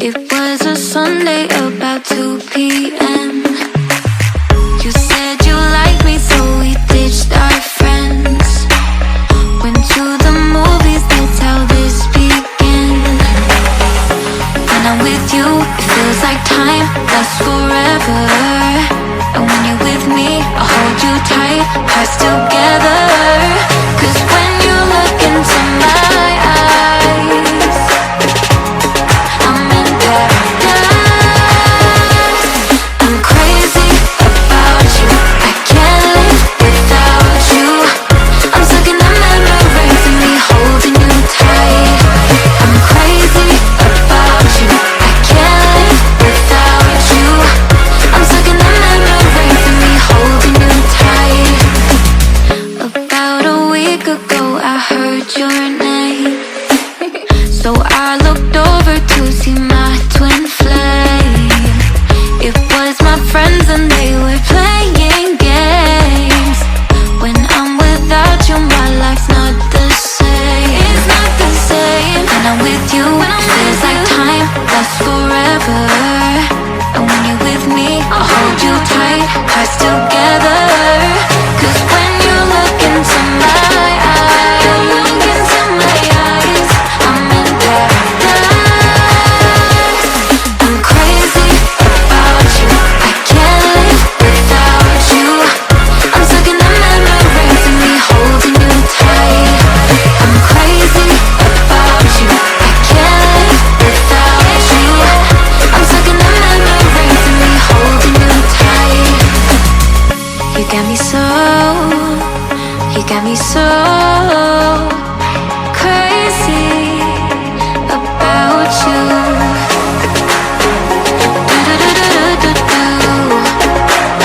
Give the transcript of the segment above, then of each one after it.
It was a Sunday about 2 p.m. You said you liked me, so we ditched our friends. Went to the movies, that's how this began. When I'm with you, it feels like time lasts forever. And when you're with me, I hold you tight, hearts together. 'Cause when you look into my eyes, I'm in paradise. I'm crazy about you, I can't live without you. I'm stuck in the memories of me holding you tight. I'm crazy about you, I can't live without you. I'm stuck in the memories of me holding you tight. About a week ago I heard your name, so I looked over to see my twin flame. It was my friends and they were playing games. When I'm without you, my life's not the same. It's not the same. When I'm with you, it feels like time lasts forever. And when you're with me, I'll hold you tight, hearts together. 'Cause when you look into my eyes, I'm in paradise. I'm crazy about you, I can't live without you. I'm stuck in the memories of me holding you tight. I'm crazy about you, I can't live without you. I'm stuck in the memories of me holding you tight. You got me so, you got me so crazy about you. Do-do-do-do-do-do.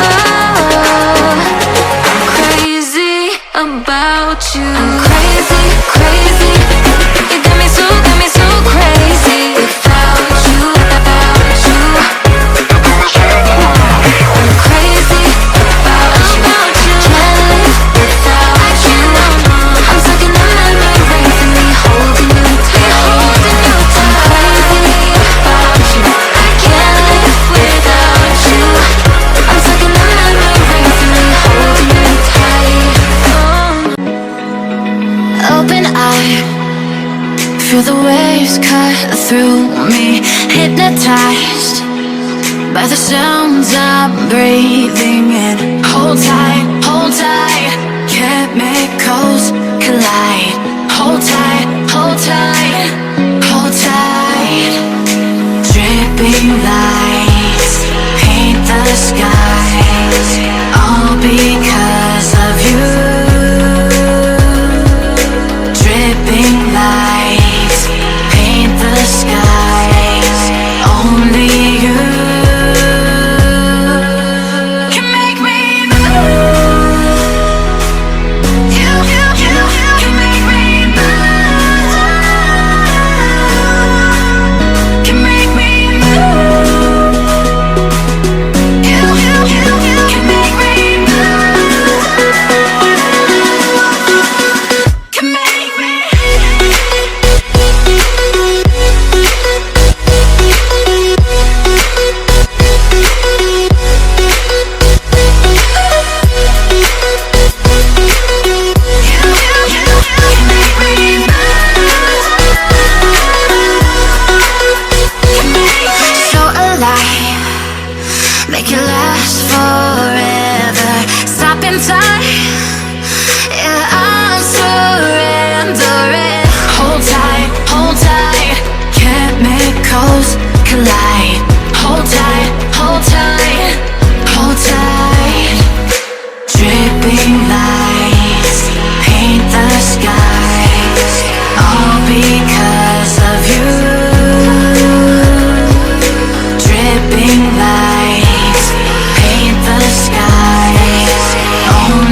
Oh, I'm crazy about you. I'm crazy, crazy. You got me so crazy without you, without you. I'm crazy about you, can't live without you. I'm stuck in the memories of me holding you tight. I'm crazy about you, I can't live without you. I'm stuck in the memories of me holding you tight. Open eye, feel the waves cut through me, hypnotized by the sounds I'm breathing in. Hold tight, chemicals collide. Hold tight, hold tight, hold tight. Dripping lights paint the skies, all because of you. Dripping lights paint the skies, only you can make me move. You can make me move. Can make me move. You can make me move. Can make me. So alive, make it last forever. Stop in time, yeah, I'm surrendering. Hold tight, chemicals collide. Hold tight, hold tight, hold tight. Dripping lights paint the skies, all because of you. Dripping lights paint the skies, only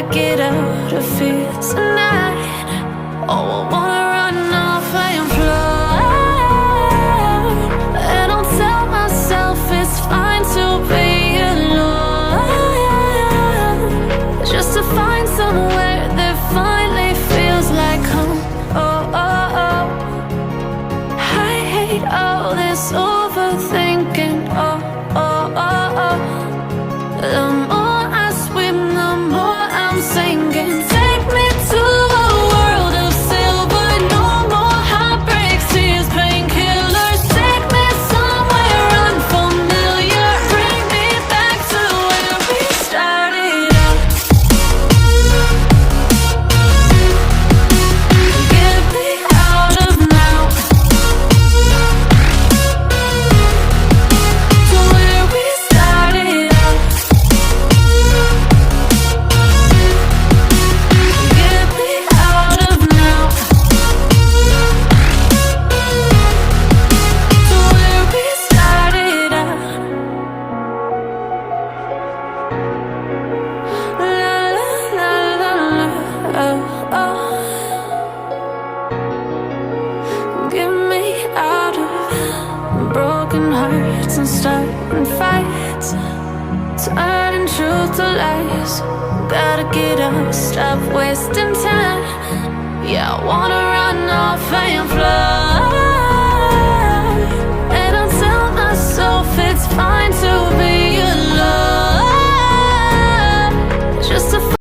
gotta get out of here tonight. Oh, I wanna run off and fly. And I'll tell myself it's fine to be alone, just to find somewhere that finally feels like home. Oh, oh, oh. I hate all this overthinking. Oh, oh, oh, oh. The more I swim, the more I'm sinking. Take me to a world of silver. No more heartbreaks, tears, painkillers. Take me somewhere unfamiliar. Bring me back to where we started out. Get me out of now, to where we started out. Get me out of now, to where we started out. La la la la la, oh, oh. Get me out of broken hearts and starting fights, turning truth to lies. Gotta get up, stop wasting time. Yeah, I wanna run off and fly.